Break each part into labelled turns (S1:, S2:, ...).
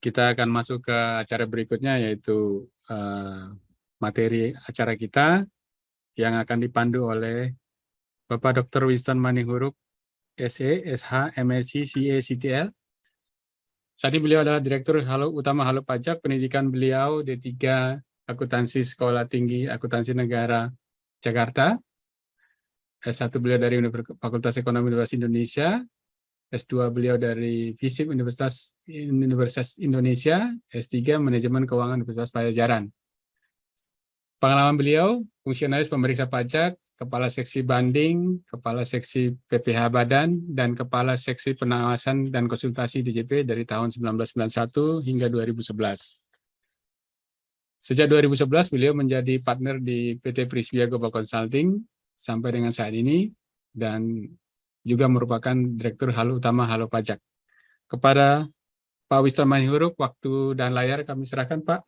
S1: Kita akan masuk ke acara berikutnya, yaitu materi acara kita yang akan dipandu oleh Bapak Dr. Winston Manihuruk, SE, SH, MSc, CA, CTL. Saat ini beliau adalah Direktur Utama Halo Pajak, pendidikan beliau D3 Akuntansi Sekolah Tinggi Akuntansi Negara Jakarta. S1 beliau dari Fakultas Ekonomi Universitas Indonesia, S2 beliau dari FISIP Universitas Indonesia, S3 Manajemen Keuangan Universitas Pajajaran. Pengalaman beliau, fungsionaris pemeriksa pajak, Kepala Seksi Banding, Kepala Seksi PPh Badan, dan Kepala Seksi Pengawasan dan Konsultasi DJP dari tahun 1991 hingga 2011. Sejak 2011, beliau menjadi partner di PT Prisvia Global Consulting sampai dengan saat ini, dan juga merupakan Direktur Utama Halo Pajak. Kepada Pak Winston Manihuruk, waktu dan layar kami serahkan, Pak,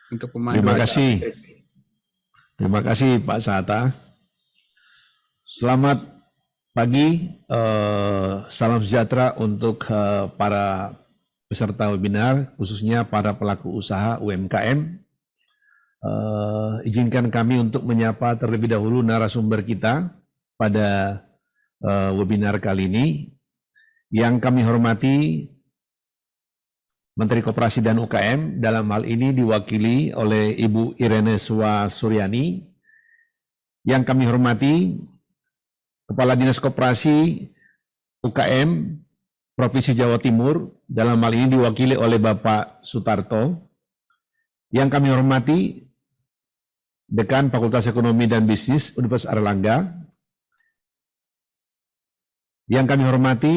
S1: untuk pemandu.
S2: Terima kasih Pak Sahata. Selamat pagi, salam sejahtera untuk para peserta webinar, khususnya para pelaku usaha UMKM. Izinkan kami untuk menyapa terlebih dahulu narasumber kita pada webinar kali ini. Yang kami hormati Menteri Koperasi dan UKM, dalam hal ini diwakili oleh Ibu Irene Suryani. Yang kami hormati Kepala Dinas Koperasi UKM Provinsi Jawa Timur, dalam hal ini diwakili oleh Bapak Sutarto. Yang kami hormati Dekan Fakultas Ekonomi dan Bisnis Universitas Airlangga. Yang kami hormati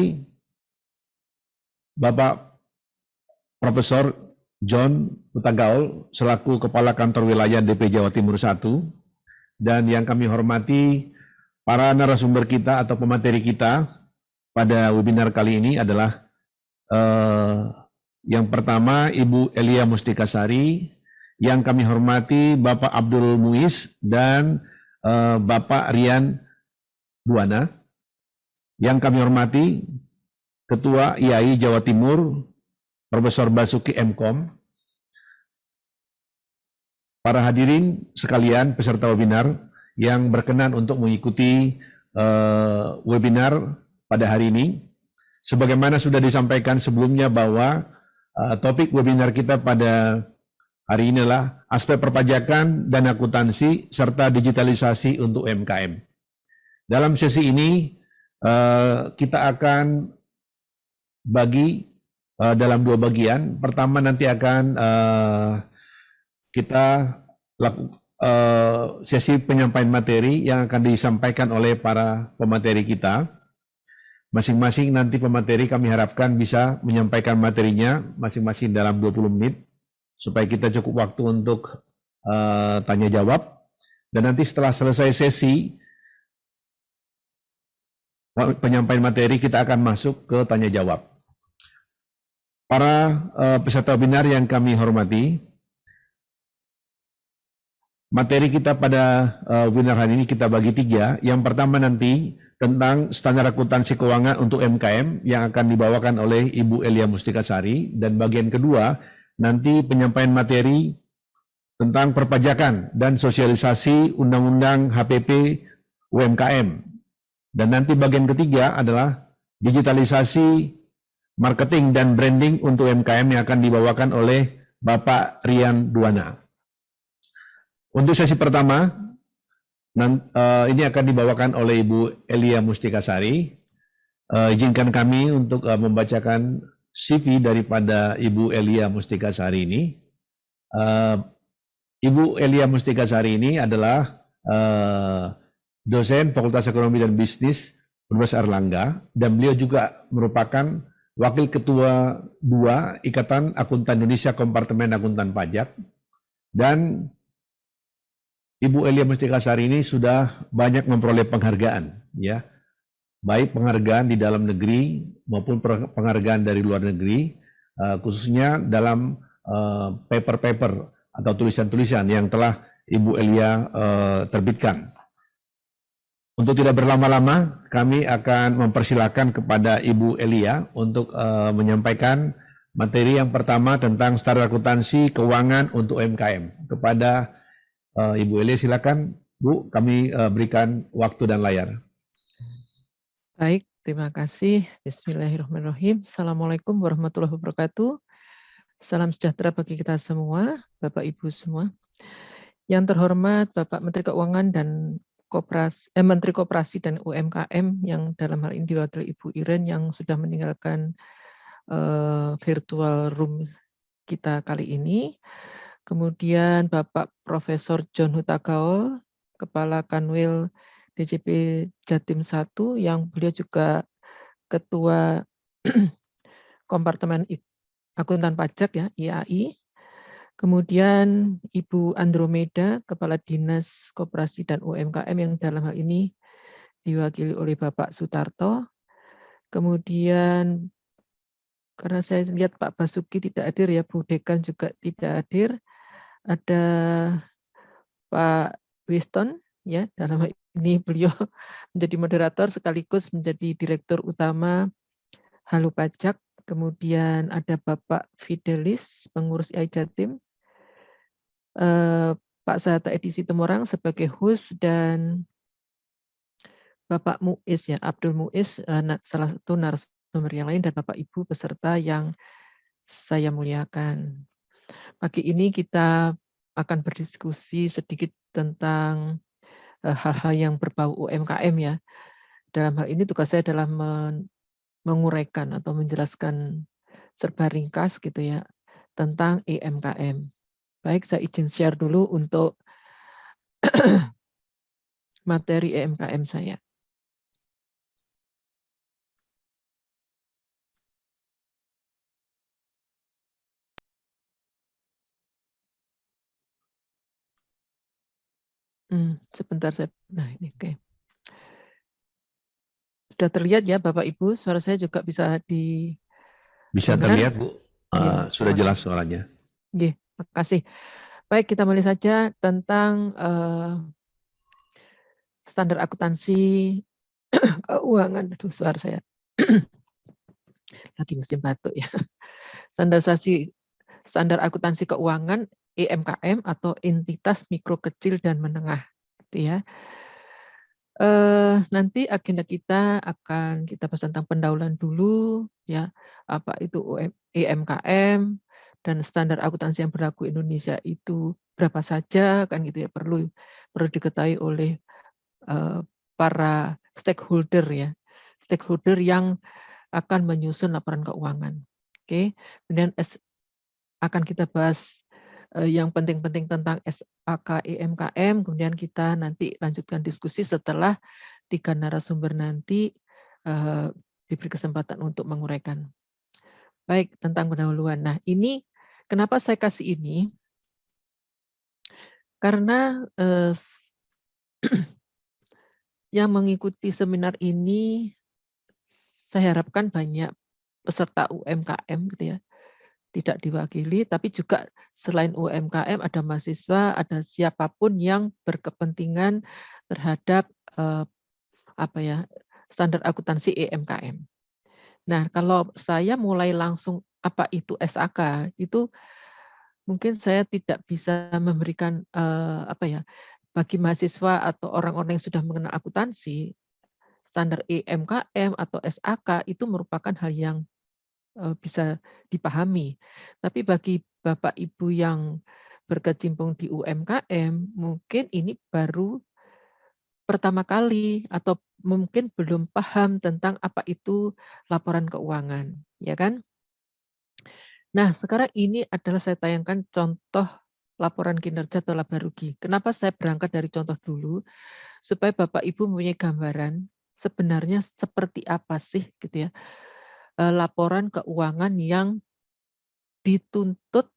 S2: Bapak Profesor John Hutagaul selaku Kepala Kantor Wilayah DP Jawa Timur 1, dan yang kami hormati para narasumber kita atau pemateri kita pada webinar kali ini adalah yang pertama Ibu Elia Mustikasari, yang kami hormati Bapak Abdul Muiz dan Bapak Rian Duana, yang kami hormati Ketua IAI Jawa Timur Profesor Basuki M.Com, para hadirin sekalian peserta webinar yang berkenan untuk mengikuti webinar pada hari ini. Sebagaimana sudah disampaikan sebelumnya bahwa topik webinar kita pada hari ini adalah aspek perpajakan dan akuntansi serta digitalisasi untuk UMKM. Dalam sesi ini kita akan bagi dalam dua bagian. Pertama nanti akan kita lakukan sesi penyampaian materi yang akan disampaikan oleh para pemateri kita. Masing-masing nanti pemateri kami harapkan bisa menyampaikan materinya masing-masing dalam 20 menit supaya kita cukup waktu untuk tanya jawab. Dan nanti setelah selesai sesi penyampaian materi kita akan masuk ke tanya jawab. Para peserta webinar yang kami hormati, materi kita pada webinar hari ini kita bagi tiga. Yang pertama nanti tentang standar akuntansi keuangan untuk UMKM yang akan dibawakan oleh Ibu Elia Mustikasari, dan bagian kedua nanti penyampaian materi tentang perpajakan dan sosialisasi Undang-Undang HPP UMKM, dan nanti bagian ketiga adalah digitalisasi marketing dan branding untuk UMKM yang akan dibawakan oleh Bapak Rian Duana. Untuk sesi pertama, ini akan dibawakan oleh Ibu Elia Mustikasari. Izinkan kami untuk membacakan CV daripada Ibu Elia Mustikasari ini. Ibu Elia Mustikasari ini adalah dosen Fakultas Ekonomi dan Bisnis Universitas Airlangga, dan beliau juga merupakan Wakil Ketua 2 Ikatan Akuntan Indonesia Kompartemen Akuntan Pajak. Dan Ibu Elia Mustikasari ini sudah banyak memperoleh penghargaan, ya, baik penghargaan di dalam negeri maupun penghargaan dari luar negeri, khususnya dalam paper-paper atau tulisan-tulisan yang telah Ibu Elia terbitkan. Untuk tidak berlama-lama, kami akan mempersilahkan kepada Ibu Elia untuk menyampaikan Materi yang pertama tentang standar akuntansi keuangan untuk UMKM. Kepada Ibu Elia silakan, Bu, kami berikan waktu dan layar.
S3: Baik, terima kasih. Bismillahirrahmanirrahim. Assalamualaikum warahmatullahi wabarakatuh. Salam sejahtera bagi kita semua, Bapak Ibu semua. Yang terhormat Bapak Menteri Keuangan dan Menteri Koperasi dan UMKM yang dalam hal ini diwakili Ibu Iren yang sudah meninggalkan virtual room kita kali ini. Kemudian Bapak Profesor John Hutagawa, Kepala Kanwil DJP Jatim 1, yang beliau juga Ketua Kompartemen Akuntan Pajak ya, IAI. Kemudian Ibu Andromeda, Kepala Dinas Koperasi dan UMKM yang dalam hal ini diwakili oleh Bapak Sutarto. Kemudian karena saya lihat Pak Basuki tidak hadir ya, Bu Dekan juga tidak hadir. Ada Pak Winston ya, dalam hal ini beliau menjadi moderator sekaligus menjadi Direktur Utama Halo Pajak. Kemudian ada Bapak Fidelis, pengurus IAI Jatim. Pak Sahata Edisi Temorang sebagai host dan Bapak Muiz ya, Abdul Muiz, salah satu narasumber yang lain, dan Bapak Ibu peserta yang saya muliakan. Pagi ini kita akan berdiskusi sedikit tentang hal-hal yang berbau UMKM ya. Dalam hal ini tugas saya adalah menguraikan atau menjelaskan serba ringkas gitu ya tentang UMKM. Baik, saya izin share dulu untuk materi UMKM saya. Sebentar saya, nah ini oke. Sudah terlihat ya Bapak Ibu, suara saya juga bisa
S2: Bisa
S3: didengar?
S2: terlihat, Bu.
S3: Iya,
S2: Sudah
S3: terima
S2: jelas
S3: kasih.
S2: suaranya.
S3: Oke, terima kasih. Baik, kita mulai saja tentang standar akuntansi keuangan. Aduh, suara saya lagi musim batuk ya. Standar akuntansi keuangan (EMKM) atau entitas mikro kecil dan menengah, gitu ya. Nanti agenda kita akan kita bahas tentang pendahuluan dulu, ya, apa itu EMKM dan standar akuntansi yang berlaku Indonesia itu berapa saja, kan gitu ya, perlu diketahui oleh para stakeholder ya, stakeholder yang akan menyusun laporan keuangan. Oke, kemudian akan kita bahas yang penting-penting tentang SAK EMKM, kemudian kita nanti lanjutkan diskusi setelah 3 narasumber nanti diberi kesempatan untuk menguraikan. Baik, tentang pendahuluan. Nah, ini kenapa saya kasih ini? Karena yang mengikuti seminar ini saya harapkan banyak peserta UMKM gitu ya. Tidak diwakili, tapi juga selain UMKM ada mahasiswa, ada siapapun yang berkepentingan terhadap standar akuntansi EMKM. Nah, kalau saya mulai langsung apa itu SAK, itu mungkin saya tidak bisa memberikan bagi mahasiswa atau orang-orang yang sudah mengenal akuntansi, standar EMKM atau SAK itu merupakan hal yang bisa dipahami. Tapi bagi Bapak Ibu yang berkecimpung di UMKM, mungkin ini baru pertama kali atau mungkin belum paham tentang apa itu laporan keuangan, ya kan? Nah, sekarang ini adalah saya tayangkan contoh laporan kinerja atau laba rugi. Kenapa saya berangkat dari contoh dulu? Supaya Bapak Ibu mempunyai gambaran sebenarnya seperti apa sih gitu ya laporan keuangan yang dituntut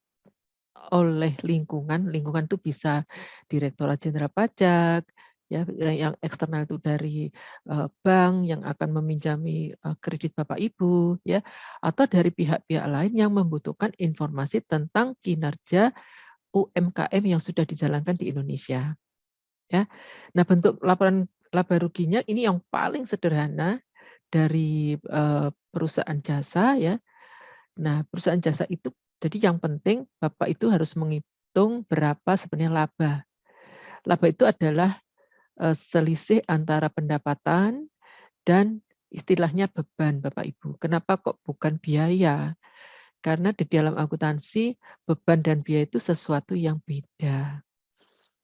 S3: oleh lingkungan itu bisa Direktorat Jenderal Pajak, ya, yang eksternal itu dari bank yang akan meminjami kredit Bapak Ibu, ya, atau dari pihak-pihak lain yang membutuhkan informasi tentang kinerja UMKM yang sudah dijalankan di Indonesia. Ya. Nah, bentuk laporan laba ruginya ini yang paling sederhana dari perusahaan jasa ya. Nah, perusahaan jasa itu, jadi yang penting Bapak itu harus menghitung berapa sebenarnya laba. Laba itu adalah selisih antara pendapatan dan istilahnya beban Bapak Ibu. Kenapa kok bukan biaya? Karena di dalam akuntansi beban dan biaya itu sesuatu yang beda.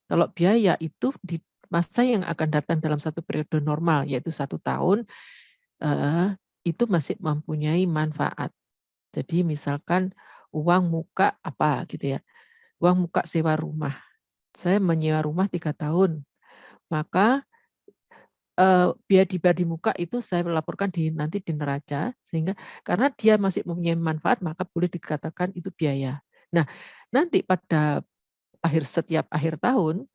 S3: Kalau biaya itu di masa yang akan datang dalam satu periode normal, yaitu 1 tahun, itu masih mempunyai manfaat. Jadi misalkan uang muka apa gitu ya, uang muka sewa rumah. Saya menyewa rumah 3 tahun, maka biaya dibayar di muka itu saya laporkan nanti di neraca, sehingga karena dia masih mempunyai manfaat, maka boleh dikatakan itu biaya. Nah, nanti pada setiap akhir tahun,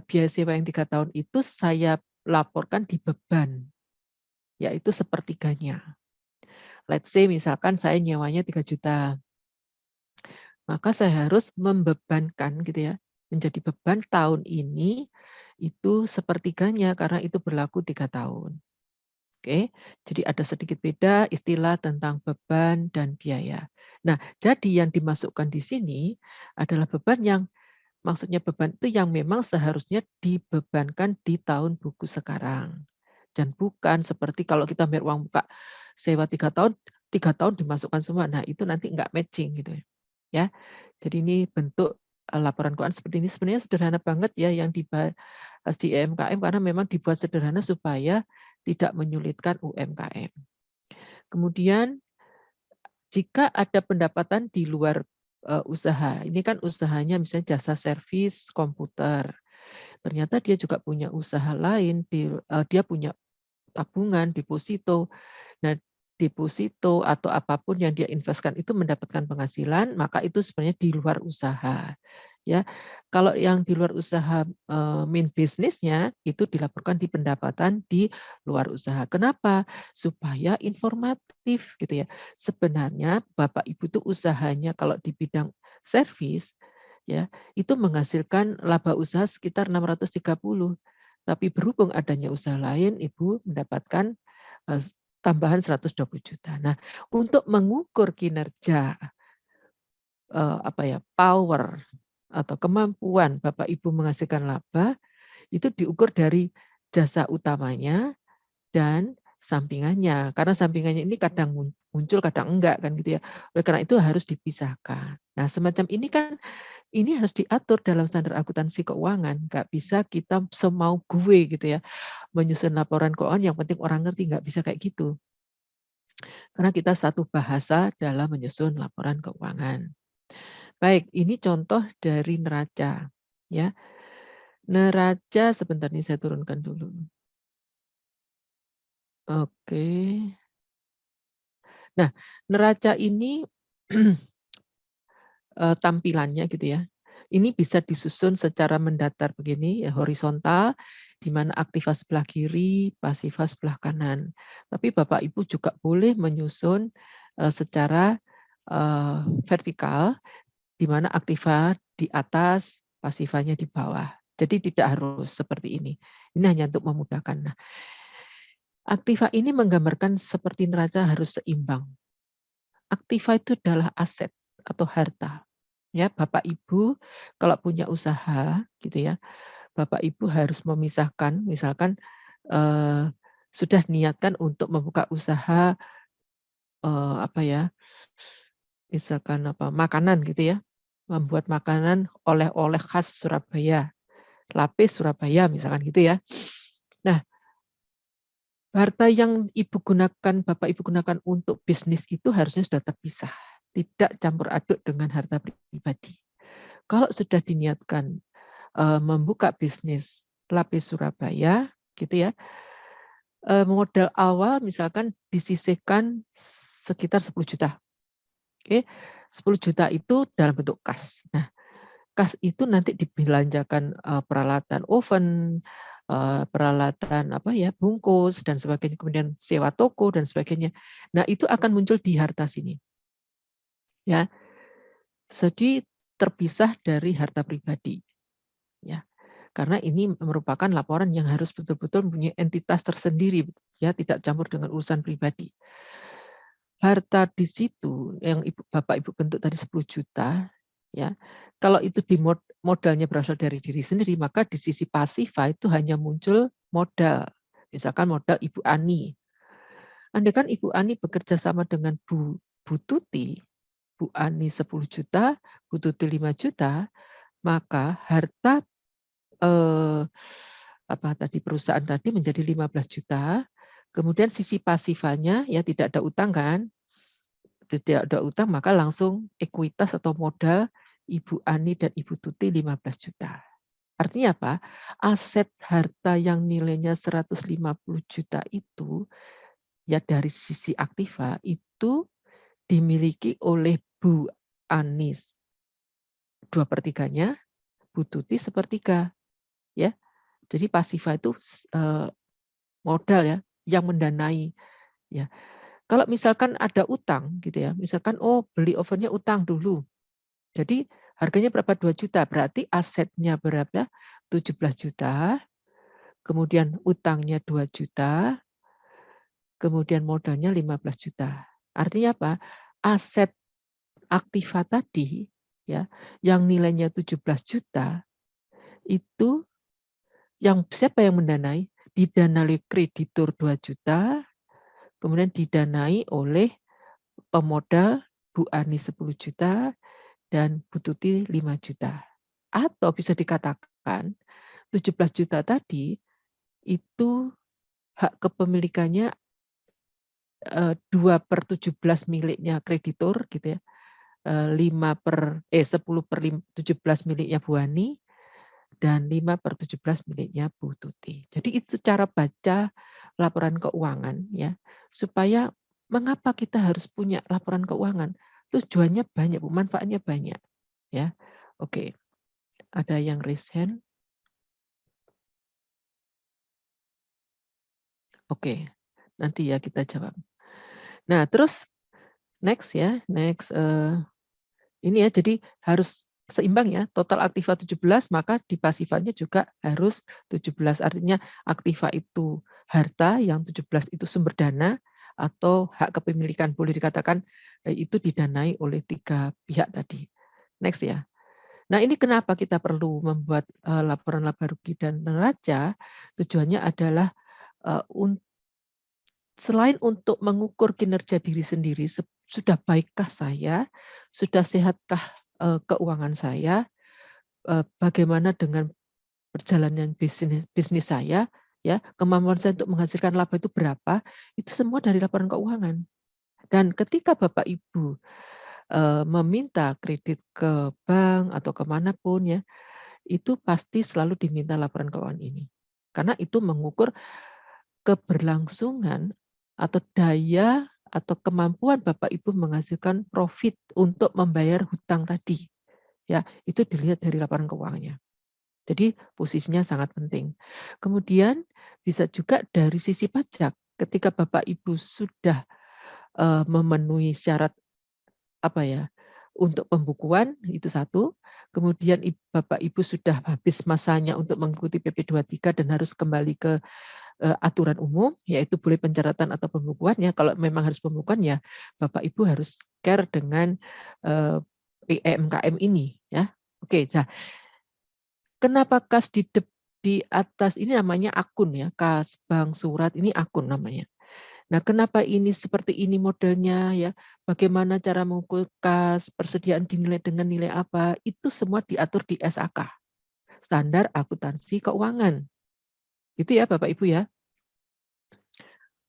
S3: biaya sewa yang 3 tahun itu saya laporkan di beban, yaitu sepertiganya. Let's say misalkan saya nyewanya 3 juta, maka saya harus membebankan gitu ya, menjadi beban tahun ini itu sepertiganya karena itu berlaku 3 tahun. Oke, jadi ada sedikit beda istilah tentang beban dan biaya. Nah, jadi yang dimasukkan di sini adalah beban yang maksudnya beban itu yang memang seharusnya dibebankan di tahun buku sekarang. Dan bukan seperti kalau kita bayar uang muka sewa 3 tahun, 3 tahun dimasukkan semua. Nah, itu nanti nggak matching gitu ya. Jadi ini bentuk laporan keuangan seperti ini sebenarnya sederhana banget ya yang dibahas di UMKM karena memang dibuat sederhana supaya tidak menyulitkan UMKM. Kemudian jika ada pendapatan di luar usaha, ini kan usahanya misalnya jasa servis komputer. Ternyata dia juga punya usaha lain, dia punya tabungan, deposito. Nah, deposito atau apapun yang dia investkan itu mendapatkan penghasilan, maka itu sebenarnya di luar usaha. Ya, kalau yang di luar usaha main bisnisnya itu dilaporkan di pendapatan di luar usaha. Kenapa? Supaya informatif gitu ya. Sebenarnya Bapak Ibu itu usahanya kalau di bidang servis ya, itu menghasilkan laba usaha sekitar 630. Tapi berhubung adanya usaha lain, Ibu mendapatkan tambahan 120 juta. Nah, untuk mengukur kinerja power atau kemampuan Bapak Ibu menghasilkan laba itu diukur dari jasa utamanya dan sampingannya. Karena sampingannya ini kadang muncul, kadang enggak kan gitu ya. Oleh karena itu harus dipisahkan. Nah, semacam ini kan ini harus diatur dalam standar akuntansi keuangan. Nggak bisa kita semau gue gitu ya. Menyusun laporan keuangan yang penting orang ngerti, nggak bisa kayak gitu. Karena kita satu bahasa dalam menyusun laporan keuangan. Baik, ini contoh dari neraca ya. Neraca sebentar nih saya turunkan dulu. Oke. Nah, neraca ini tampilannya gitu ya. Ini bisa disusun secara mendatar begini ya, horizontal, di mana aktiva sebelah kiri, pasiva sebelah kanan. Tapi Bapak Ibu juga boleh menyusun secara vertikal, di mana aktiva di atas, pasivanya di bawah. Jadi tidak harus seperti ini. Ini hanya untuk memudahkan. Nah, aktiva ini menggambarkan seperti neraca harus seimbang. Aktiva itu adalah aset atau harta. Ya, Bapak Ibu kalau punya usaha gitu ya, Bapak Ibu harus memisahkan misalkan sudah niatkan untuk membuka usaha misalkan makanan gitu ya. Membuat makanan oleh-oleh khas Surabaya, lapis Surabaya misalkan gitu ya. Nah, harta yang Bapak Ibu gunakan untuk bisnis itu harusnya sudah terpisah, tidak campur aduk dengan harta pribadi. Kalau sudah diniatkan membuka bisnis lapis Surabaya gitu ya, modal awal misalkan disisihkan sekitar 10 juta. Oke, 10 juta itu dalam bentuk kas. Nah, kas itu nanti dibelanjakan peralatan oven, peralatan bungkus dan sebagainya, kemudian sewa toko dan sebagainya. Nah, itu akan muncul di harta sini. Ya. Jadi terpisah dari harta pribadi. Ya. Karena ini merupakan laporan yang harus betul-betul mempunyai entitas tersendiri ya, tidak campur dengan urusan pribadi. harta di situ yang Bapak Ibu bentuk tadi 10 juta, ya. Kalau itu modalnya berasal dari diri sendiri, maka di sisi pasifa itu hanya muncul modal. Misalkan modal Ibu Ani. Andaikan Ibu Ani bekerja sama dengan Bu Tuti, Bu Ani 10 juta, Bu Tuti 5 juta, maka harta perusahaan tadi menjadi 15 juta. Kemudian sisi pasifanya ya tidak ada utang kan? Tidak ada utang maka langsung ekuitas atau modal Ibu Ani dan Ibu Tuti 15 juta. Artinya apa? Aset harta yang nilainya 150 juta itu ya dari sisi aktiva itu dimiliki oleh Bu Anis 2/3-nya, Bu Tuti 1/3 ya. Jadi pasifa itu modal ya yang mendanai ya. Kalau misalkan ada utang gitu ya, misalkan beli ovennya utang dulu. Jadi harganya berapa 2 juta, berarti asetnya berapa 17 juta, kemudian utangnya 2 juta, kemudian modalnya 15 juta. Artinya apa? Aset aktiva tadi ya yang nilainya 17 juta itu siapa yang mendanai? Didanai kreditur 2 juta, kemudian didanai oleh pemodal Bu Ani 10 juta dan Bu Tuti 5 juta. Atau bisa dikatakan 17 juta tadi itu hak kepemilikannya 2/17 miliknya kreditur gitu ya. 10/17 miliknya Bu Ani dan 5/17 miliknya Bu Tuti. Jadi itu cara baca laporan keuangan ya. Supaya mengapa kita harus punya laporan keuangan? Tujuannya banyak, Bu, manfaatnya banyak ya. Oke. Ada yang raise hand? Oke. Nanti ya kita jawab. Nah, terus next ya, ini ya jadi harus seimbang ya, total aktiva 17 maka di pasifanya juga harus 17. Artinya aktiva itu harta, yang 17 itu sumber dana atau hak kepemilikan, boleh dikatakan itu didanai oleh 3 pihak tadi. Next ya. Nah, ini kenapa kita perlu membuat laporan laba rugi dan neraca? Tujuannya adalah selain untuk mengukur kinerja diri sendiri, sudah baikkah saya, sudah sehatkah keuangan saya, bagaimana dengan perjalanan bisnis saya, ya, kemampuan saya untuk menghasilkan laba itu berapa, itu semua dari laporan keuangan. Dan ketika Bapak Ibu meminta kredit ke bank atau kemanapun ya, itu pasti selalu diminta laporan keuangan ini. Karena itu mengukur keberlangsungan atau daya atau kemampuan Bapak Ibu menghasilkan profit untuk membayar hutang tadi. Ya, itu dilihat dari laporan keuangannya. Jadi posisinya sangat penting. Kemudian bisa juga dari sisi pajak. Ketika Bapak Ibu sudah memenuhi syarat untuk pembukuan itu satu, kemudian Bapak Ibu sudah habis masanya untuk mengikuti PP 23 dan harus kembali ke aturan umum, yaitu boleh pencatatan atau pembukuan ya. Kalau memang harus pembukuan ya Bapak Ibu harus care dengan EMKM ini ya. Oke, nah kenapa kas di atas ini namanya akun ya, kas, bank, surat ini akun namanya. Nah, kenapa ini seperti ini modelnya ya? Bagaimana cara mengukur kas, persediaan dinilai dengan nilai apa? Itu semua diatur di SAK. Standar Akuntansi Keuangan. Itu ya Bapak Ibu ya.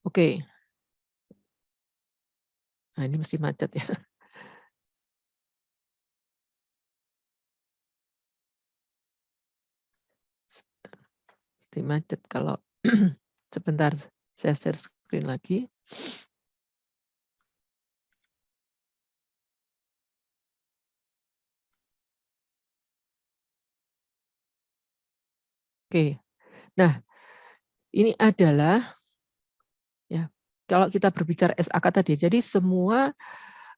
S3: Oke. Nah, ini mesti macet ya. Mesti macet kalau sebentar saya share screen lagi. Oke. Nah, ini adalah ya, kalau kita berbicara SAK tadi, jadi semua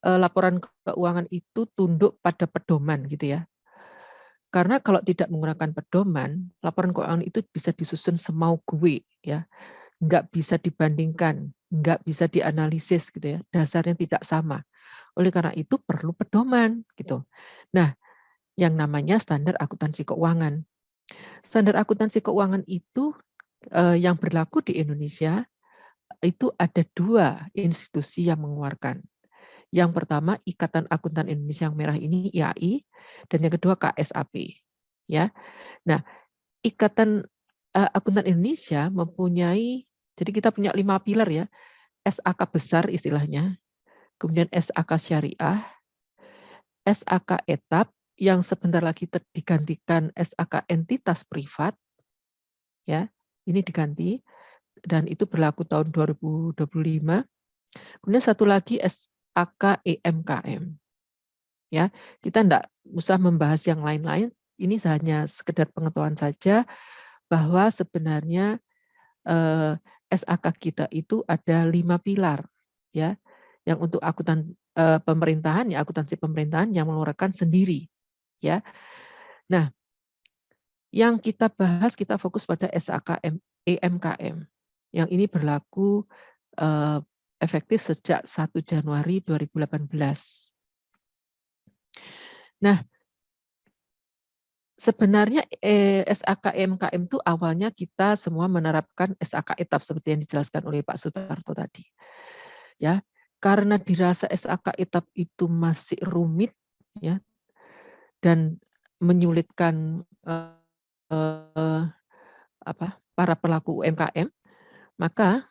S3: laporan keuangan itu tunduk pada pedoman gitu ya. Karena kalau tidak menggunakan pedoman, laporan keuangan itu bisa disusun semau gue ya, nggak bisa dibandingkan nggak bisa dianalisis gitu ya, dasarnya tidak sama. Oleh karena itu perlu pedoman gitu. Nah, yang namanya standar akuntansi keuangan. Standar akuntansi keuangan itu yang berlaku di Indonesia itu ada 2 institusi yang mengeluarkan. Yang pertama Ikatan Akuntan Indonesia yang merah ini IAI, dan yang kedua KSAP. Ya, nah Ikatan Akuntan Indonesia mempunyai, jadi kita punya 5 pilar ya, SAK besar istilahnya, kemudian SAK syariah, SAK etap yang sebentar lagi digantikan SAK entitas privat, ya, ini diganti dan itu berlaku tahun 2025. Kemudian satu lagi SAK EMKM. Ya, kita enggak usah membahas yang lain-lain, ini hanya sekedar pengetahuan saja bahwa sebenarnya SAK kita itu ada 5 pilar, ya, yang untuk akuntan pemerintahan, ya akuntansi pemerintahan yang mengeluarkan sendiri, ya. Nah, yang kita bahas, kita fokus pada SAK EMKM, yang ini berlaku efektif sejak 1 Januari 2018. Nah, sebenarnya SAK EMKM itu awalnya kita semua menerapkan SAK etap seperti yang dijelaskan oleh Pak Sutarto tadi. Ya, karena dirasa SAK etap itu masih rumit ya dan menyulitkan para pelaku UMKM, maka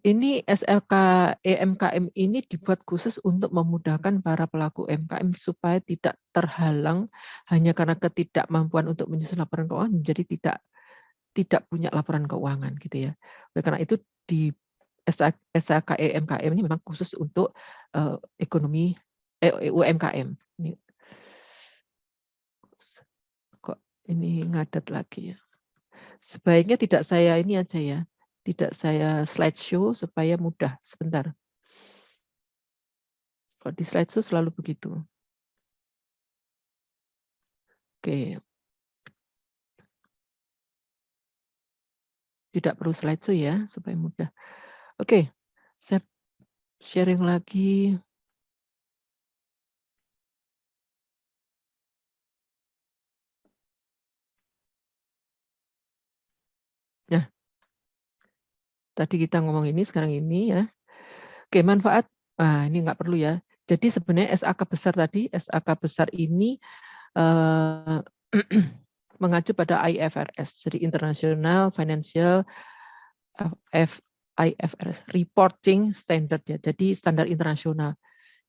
S3: ini SLK EMKM ini dibuat khusus untuk memudahkan para pelaku UMKM supaya tidak terhalang hanya karena ketidakmampuan untuk menyusun laporan keuangan, menjadi tidak punya laporan keuangan gitu ya. Oleh karena itu di SLK EMKM ini memang khusus untuk ekonomi UMKM. Ini kok ini ngadat lagi ya. Sebaiknya tidak saya ini aja ya. Tidak saya slideshow supaya mudah. Sebentar. Kalau di slideshow selalu begitu. Oke. Tidak perlu slideshow ya, supaya mudah. Oke, saya sharing lagi. Nah, tadi kita ngomong ini, sekarang ini ya. Oke, manfaat. Nah, ini nggak perlu ya. Jadi sebenarnya SAK besar tadi, SAK besar ini mengacu pada IFRS, jadi International Financial IFRS Reporting Standard ya. Jadi standar internasional.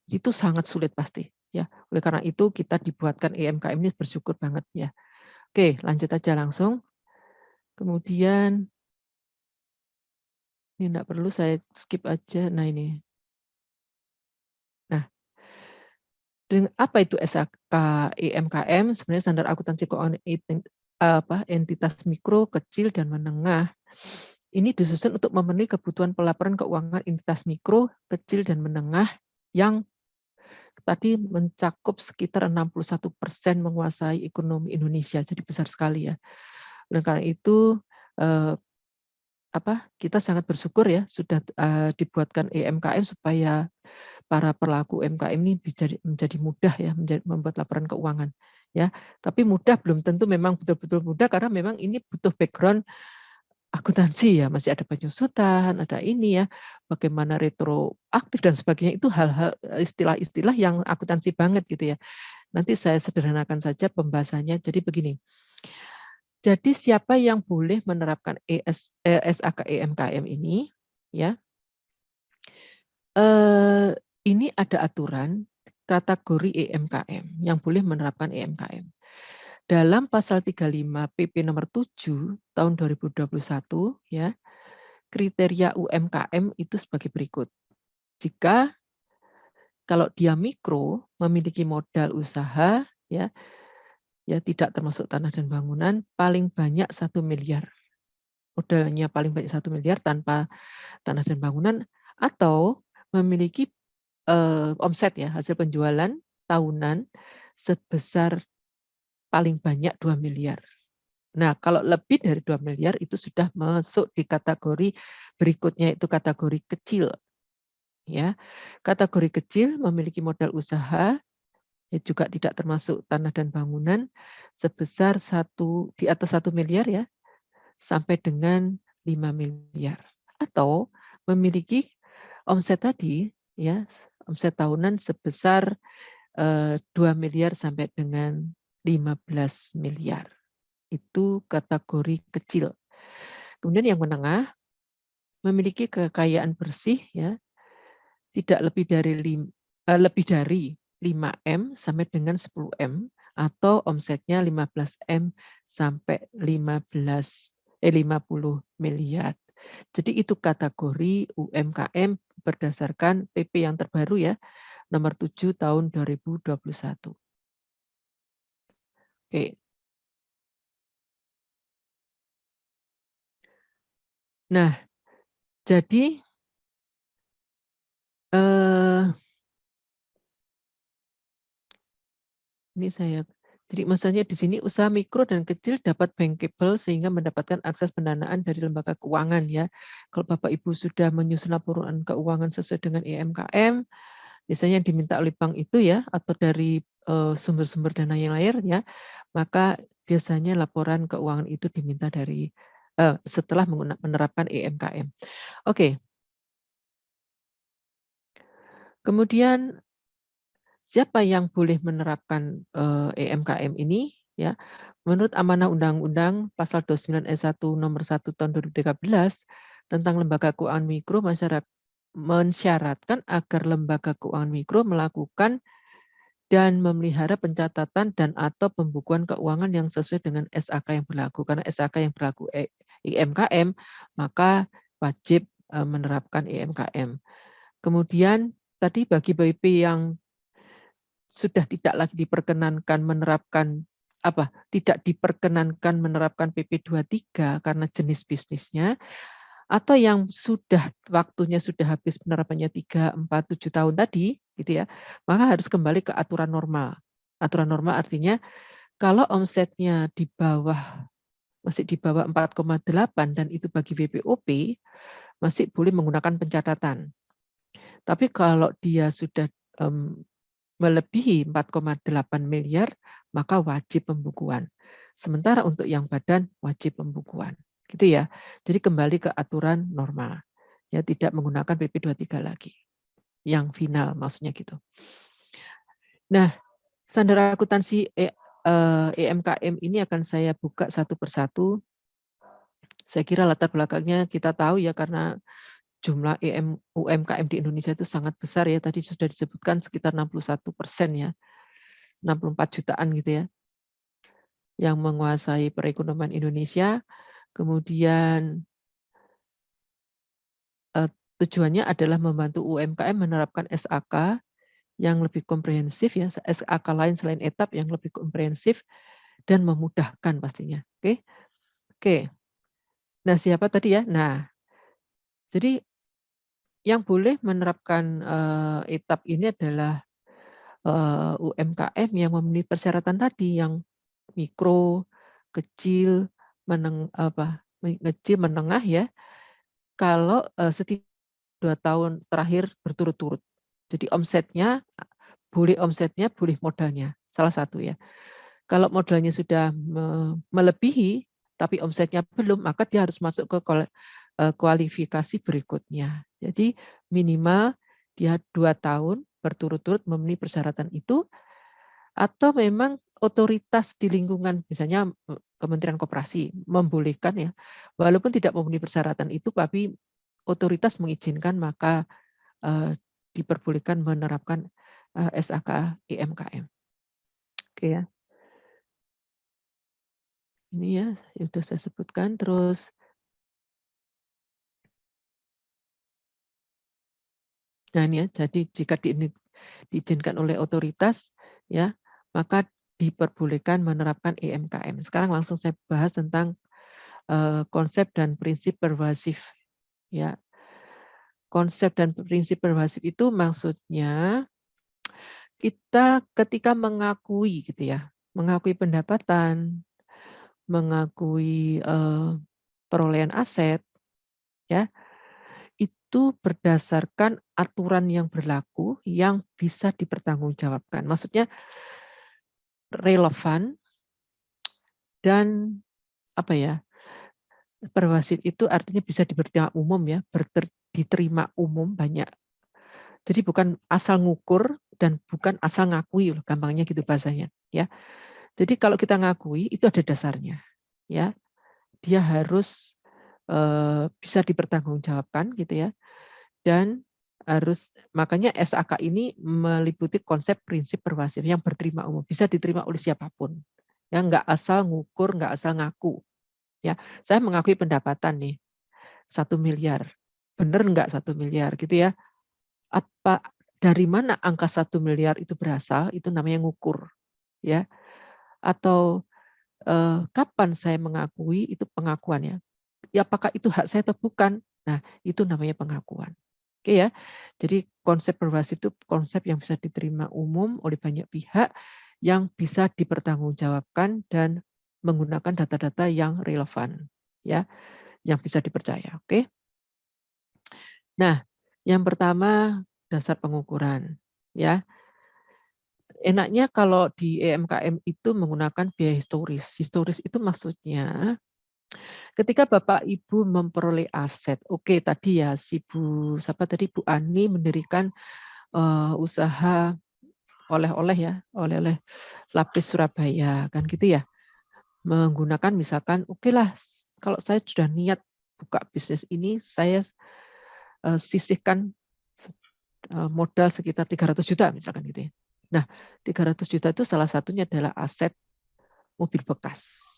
S3: Itu sangat sulit pasti ya. Oleh karena itu kita dibuatkan EMKM ini bersyukur banget ya. Oke, lanjut aja langsung. Kemudian ini enggak perlu, saya skip aja. Nah, ini. Nah, apa itu SAK EMKM? Sebenarnya standar akuntansi keuangan entitas mikro, kecil, dan menengah. Ini disusun untuk memenuhi kebutuhan pelaporan keuangan entitas mikro, kecil, dan menengah yang tadi mencakup sekitar 61% menguasai ekonomi Indonesia. Jadi besar sekali ya. Oleh karena itu kita sangat bersyukur ya sudah dibuatkan EMKM supaya para pelaku UMKM ini menjadi mudah ya membuat laporan keuangan ya. Tapi mudah belum tentu memang betul-betul mudah karena memang ini butuh background akuntansi ya, masih ada penyusutan, ada ini ya, bagaimana retroaktif dan sebagainya, itu hal-hal istilah-istilah yang akuntansi banget gitu ya. Nanti saya sederhanakan saja pembahasannya. Jadi begini. Jadi siapa yang boleh menerapkan SAK EMKM ini ya? Ini ada aturan kategori EMKM yang boleh menerapkan EMKM. Dalam pasal 35 PP nomor 7 tahun 2021 ya, kriteria UMKM itu sebagai berikut. Jika kalau dia mikro memiliki modal usaha ya tidak termasuk tanah dan bangunan, paling banyak 1 miliar. Modalnya paling banyak 1 miliar tanpa tanah dan bangunan, atau memiliki omset ya, hasil penjualan tahunan sebesar paling banyak 2 miliar. Nah, kalau lebih dari 2 miliar itu sudah masuk di kategori berikutnya, itu kategori kecil, ya. Kategori kecil memiliki modal usaha, ya juga tidak termasuk tanah dan bangunan, sebesar di atas 1 miliar ya, sampai dengan 5 miliar. Atau memiliki omset tadi, ya, omset tahunan sebesar 2 miliar sampai dengan 15 miliar. Itu kategori kecil. Kemudian yang menengah, memiliki kekayaan bersih ya, tidak lebih dari 5M sampai dengan 10M atau omsetnya 15M sampai 50 miliar. Jadi itu kategori UMKM berdasarkan PP yang terbaru ya, nomor 7 tahun 2021. Oke. Nah, jadi ini jadi maksudnya di sini usaha mikro dan kecil dapat bankable sehingga mendapatkan akses pendanaan dari lembaga keuangan ya. Kalau Bapak Ibu sudah menyusun laporan keuangan sesuai dengan IMKM, biasanya yang diminta oleh bank itu ya, atau dari sumber-sumber dana yang lain ya, maka biasanya laporan keuangan itu diminta dari setelah menerapkan IMKM. Oke. Kemudian siapa yang boleh menerapkan IMKM ini ya? Menurut amanah Undang-Undang Pasal 29 ayat 1 nomor 1 tahun 2013 tentang lembaga keuangan mikro, masyarakat mensyaratkan agar lembaga keuangan mikro melakukan dan memelihara pencatatan dan atau pembukuan keuangan yang sesuai dengan SAK yang berlaku. Karena SAK yang berlaku IMKM, maka wajib menerapkan IMKM. Kemudian tadi bagi BP yang sudah tidak lagi diperkenankan menerapkan tidak diperkenankan menerapkan PP 23 karena jenis bisnisnya, atau yang waktunya sudah habis penerapannya 3, 4, 7 tahun tadi, gitu ya, maka harus kembali ke aturan normal. Aturan normal artinya kalau omsetnya masih di bawah 4,8 dan itu bagi WPOP, masih boleh menggunakan pencatatan. Tapi kalau dia sudah melebihi 4,8 miliar, maka wajib pembukuan. Sementara untuk yang badan wajib pembukuan. Gitu ya. Jadi kembali ke aturan normal. Ya, tidak menggunakan PP 23 lagi. Yang final maksudnya gitu. Nah, standar akuntansi EMKM ini akan saya buka satu persatu. Saya kira latar belakangnya kita tahu ya, karena jumlah UMKM di Indonesia itu sangat besar ya. Tadi sudah disebutkan sekitar 61% ya. 64 jutaan gitu ya, yang menguasai perekonomian Indonesia. Kemudian tujuannya adalah membantu UMKM menerapkan SAK yang lebih komprehensif ya, SAK lain selain etap yang lebih komprehensif dan memudahkan pastinya. Oke. Oke. Nah, siapa tadi ya? Nah, jadi yang boleh menerapkan etap ini adalah UMKM yang memenuhi persyaratan tadi, yang mikro, kecil, kecil, menengah ya, kalau setidaknya 2 tahun terakhir berturut-turut. Jadi boleh modalnya, salah satu ya. Kalau modalnya sudah melebihi, tapi omsetnya belum, maka dia harus masuk ke kualifikasi berikutnya. Jadi minimal dia 2 tahun berturut-turut memenuhi persyaratan itu, atau memang otoritas di lingkungan, misalnya Kementerian Koperasi membolehkan ya, walaupun tidak memenuhi persyaratan itu, tapi otoritas mengizinkan, maka diperbolehkan menerapkan SAK IMKM. Oke ya. Ini ya, sudah saya sebutkan. Terus nah ini ya, jadi jika diizinkan oleh otoritas ya, maka diperbolehkan menerapkan IMKM. Sekarang langsung saya bahas tentang konsep dan prinsip pervasif ya. Konsep dan prinsip pervasif itu maksudnya kita ketika mengakui gitu ya, mengakui pendapatan, mengakui perolehan aset, ya, itu berdasarkan aturan yang berlaku yang bisa dipertanggungjawabkan. Maksudnya relevan dan apa ya? Pervasif itu artinya bisa diterima umum ya, diterima umum banyak. Jadi bukan asal ngukur dan bukan asal ngakui loh, gampangnya gitu bahasanya, ya. Jadi kalau kita ngakui itu ada dasarnya, ya. Dia harus bisa dipertanggungjawabkan gitu ya. Dan harus makanya SAK ini meliputi konsep prinsip pervasif yang berterima umum, bisa diterima oleh siapapun. Ya, nggak asal ngukur, nggak asal ngaku. Ya, saya mengakui pendapatan nih 1 miliar. Bener nggak 1 miliar gitu ya? Apa dari mana angka 1 miliar itu berasal? Itu namanya ngukur, ya. Atau kapan saya mengakui itu pengakuan ya. Ya apakah itu hak saya atau bukan? Nah, itu namanya pengakuan. Oke ya. Jadi konsep pervasif itu konsep yang bisa diterima umum oleh banyak pihak yang bisa dipertanggungjawabkan dan menggunakan data-data yang relevan ya, yang bisa dipercaya, oke? Nah, yang pertama dasar pengukuran ya. Enaknya kalau di EMKM itu menggunakan biaya historis. Historis itu maksudnya ketika Bapak Ibu memperoleh aset, oke tadi ya si Bu siapa tadi Bu Ani mendirikan usaha oleh-oleh ya, oleh-oleh lapis Surabaya kan gitu ya. Menggunakan misalkan okelah kalau saya sudah niat buka bisnis ini saya sisihkan modal sekitar 300 juta misalkan gitu ya. Nah, 300 juta itu salah satunya adalah aset mobil bekas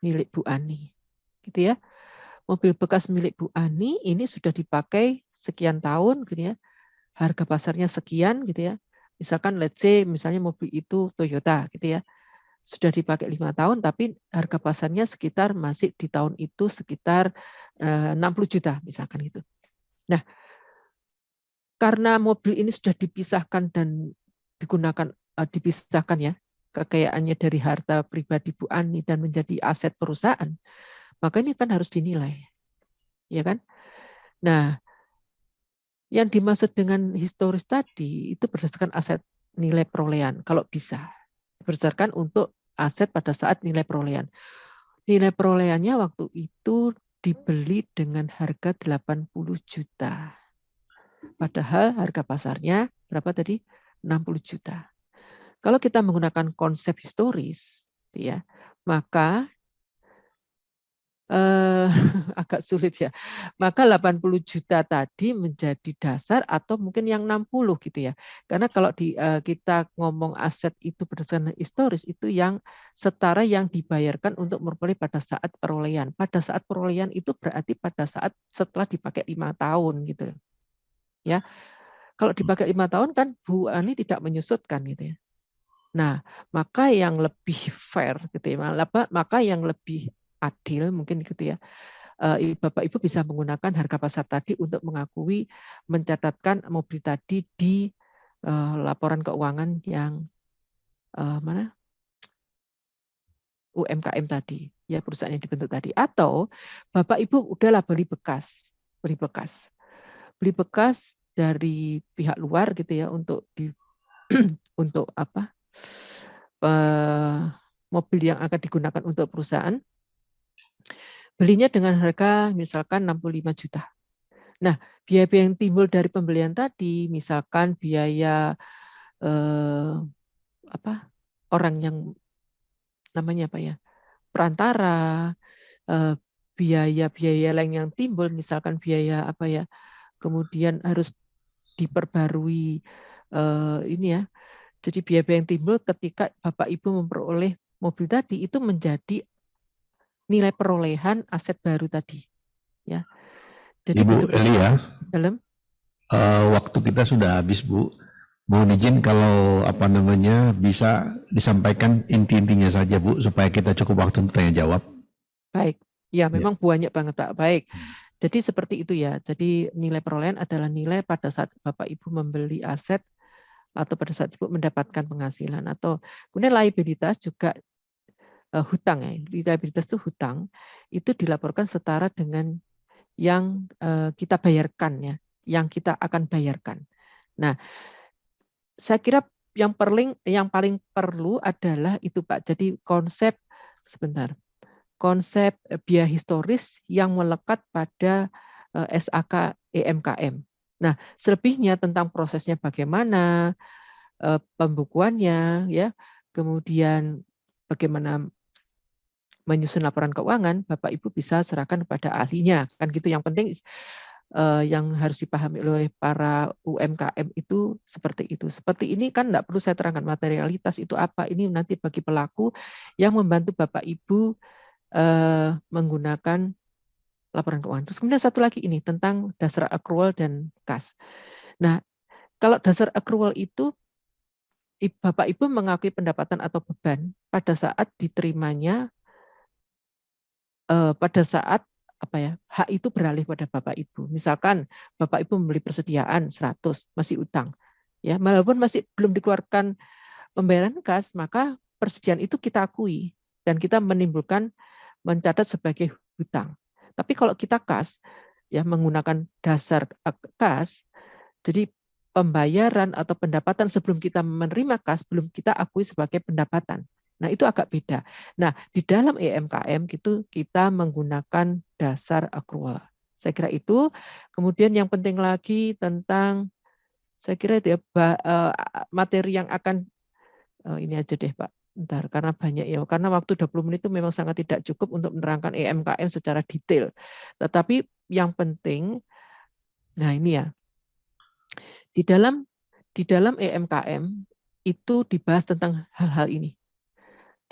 S3: milik Bu Ani. Gitu ya. Mobil bekas milik Bu Ani ini sudah dipakai sekian tahun gitu ya. Harga pasarnya sekian gitu ya. Misalkan let's say misalnya mobil itu Toyota gitu ya. Sudah dipakai 5 tahun tapi harga pasarnya sekitar masih di tahun itu sekitar 60 juta misalkan gitu. Nah, karena mobil ini sudah dipisahkan dan digunakan dipisahkan ya kekayaannya dari harta pribadi Bu Ani dan menjadi aset perusahaan, maka ini kan harus dinilai, ya kan? Nah, yang dimaksud dengan historis tadi itu berdasarkan aset nilai perolehan, kalau bisa berdasarkan untuk aset pada saat nilai perolehan. Nilai perolehannya waktu itu dibeli dengan harga 80 juta. Padahal harga pasarnya berapa tadi? 60 juta. Kalau kita menggunakan konsep historis, ya, maka agak sulit ya. Maka 80 juta tadi menjadi dasar atau mungkin yang 60 gitu ya. Karena kalau kita ngomong aset itu berdasarkan historis itu yang setara yang dibayarkan untuk memperoleh pada saat perolehan. Pada saat perolehan itu berarti pada saat setelah dipakai 5 tahun gitu. Ya. Kalau dipakai 5 tahun kan Bu Ani tidak menyusutkan gitu ya. Nah, maka yang lebih fair gitu ya, maka yang lebih adil mungkin gitu ya. Bapak Ibu bisa menggunakan harga pasar tadi untuk mengakui mencatatkan mobil tadi di laporan keuangan yang mana? UMKM tadi, ya perusahaan yang dibentuk tadi. Atau Bapak Ibu udahlah beli bekas. Beli bekas dari pihak luar gitu ya untuk untuk apa? Mobil yang akan digunakan untuk perusahaan. Belinya dengan harga misalkan 65 juta. Nah, biaya-biaya yang timbul dari pembelian tadi, misalkan biaya orang yang namanya apa ya, perantara, biaya-biaya lain yang timbul, misalkan biaya apa ya, kemudian harus diperbarui ini ya. Jadi biaya-biaya yang timbul ketika Bapak Ibu memperoleh mobil tadi itu menjadi nilai perolehan aset baru tadi, ya. Jadi
S2: Ibu Elia,
S3: dalam
S2: waktu kita sudah habis Bu. Mohon izin kalau bisa disampaikan inti-intinya saja Bu supaya kita cukup waktu untuk tanya jawab.
S3: baik. Ya, memang banyak banget Pak. Baik. Jadi seperti itu ya. Jadi nilai perolehan adalah nilai pada saat Bapak Ibu membeli aset atau pada saat Ibu mendapatkan penghasilan atau kemudian liabilitas juga hutang ya, liabilitas itu hutang, itu dilaporkan setara dengan yang kita bayarkan ya, yang kita akan bayarkan. Nah, saya kira yang paling perlu adalah itu Pak. Jadi konsep biaya historis yang melekat pada SAK EMKM. Nah, selebihnya tentang prosesnya bagaimana, pembukuannya, ya, kemudian bagaimana menyusun laporan keuangan, Bapak Ibu bisa serahkan kepada ahlinya, kan gitu. Yang penting yang harus dipahami oleh para UMKM itu seperti itu. Seperti ini kan enggak perlu saya terangkan materialitas itu apa. Ini nanti bagi pelaku yang membantu Bapak Ibu menggunakan laporan keuangan. Terus kemudian satu lagi ini tentang dasar accrual dan kas. Nah, kalau dasar accrual itu Bapak Ibu mengakui pendapatan atau beban pada saat diterimanya, pada saat apa ya, hak itu beralih pada Bapak Ibu. Misalkan Bapak Ibu membeli persediaan 100, masih utang. Ya, walaupun masih belum dikeluarkan pembayaran kas, maka persediaan itu kita akui dan kita mencatat sebagai hutang. Tapi kalau kita kas, ya menggunakan dasar kas, jadi pembayaran atau pendapatan sebelum kita menerima kas belum kita akui sebagai pendapatan. Nah, itu agak beda. Nah, di dalam EMKM itu kita menggunakan dasar accrual. Saya kira itu. Kemudian yang penting lagi tentang, saya kira itu ya, materi yang akan, ini aja deh Pak, bentar, karena banyak ya, karena waktu 20 menit itu memang sangat tidak cukup untuk menerangkan EMKM secara detail. Tetapi yang penting, nah ini ya, di dalam EMKM itu dibahas tentang hal-hal ini.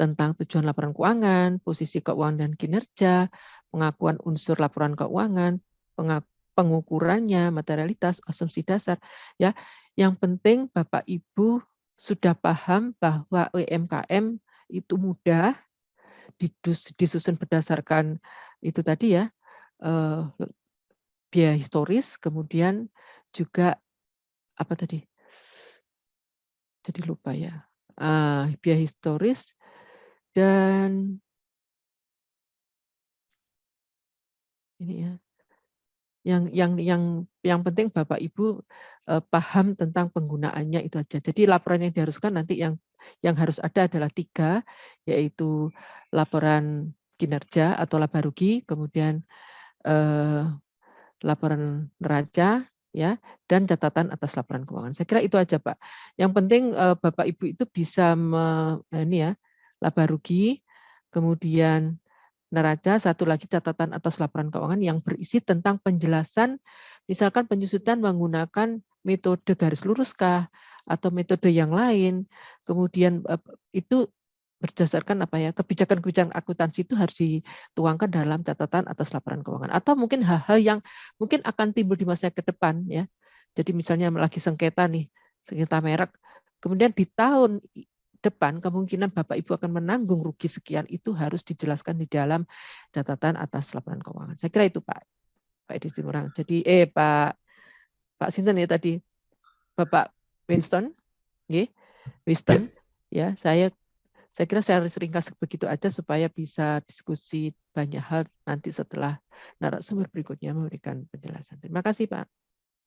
S3: Tentang tujuan laporan keuangan, posisi keuangan dan kinerja, pengakuan unsur laporan keuangan, pengukurannya, materialitas, asumsi dasar. Ya, yang penting Bapak Ibu sudah paham bahwa UMKM itu mudah disusun berdasarkan itu tadi ya, biaya historis, kemudian juga apa tadi? Jadi lupa ya. Biaya historis dan ini ya. Yang penting Bapak Ibu paham tentang penggunaannya itu aja. Jadi laporan yang diharuskan nanti yang harus ada adalah 3, yaitu laporan kinerja atau laba rugi, kemudian laporan neraca, ya, dan catatan atas laporan keuangan. Saya kira itu aja Pak. Yang penting Bapak Ibu itu bisa ini ya, laba rugi, kemudian neraca, satu lagi catatan atas laporan keuangan yang berisi tentang penjelasan, misalkan penyusutan menggunakan metode garis luruskah atau metode yang lain, kemudian itu berdasarkan apa ya, kebijakan-kebijakan akuntansi itu harus dituangkan dalam catatan atas laporan keuangan. Atau mungkin hal-hal yang mungkin akan timbul di masa ke depan ya. Jadi misalnya lagi sengketa nih, sengketa merek, kemudian di tahun depan kemungkinan Bapak Ibu akan menanggung rugi sekian, itu harus dijelaskan di dalam catatan atas laporan keuangan. Saya kira itu Pak Edi Simorang. Jadi Pak Sinten ya tadi, Bapak Winston, Winston, ya saya kira saya harus ringkas begitu aja supaya bisa diskusi banyak hal nanti setelah narasumber berikutnya memberikan penjelasan. Terima kasih Pak.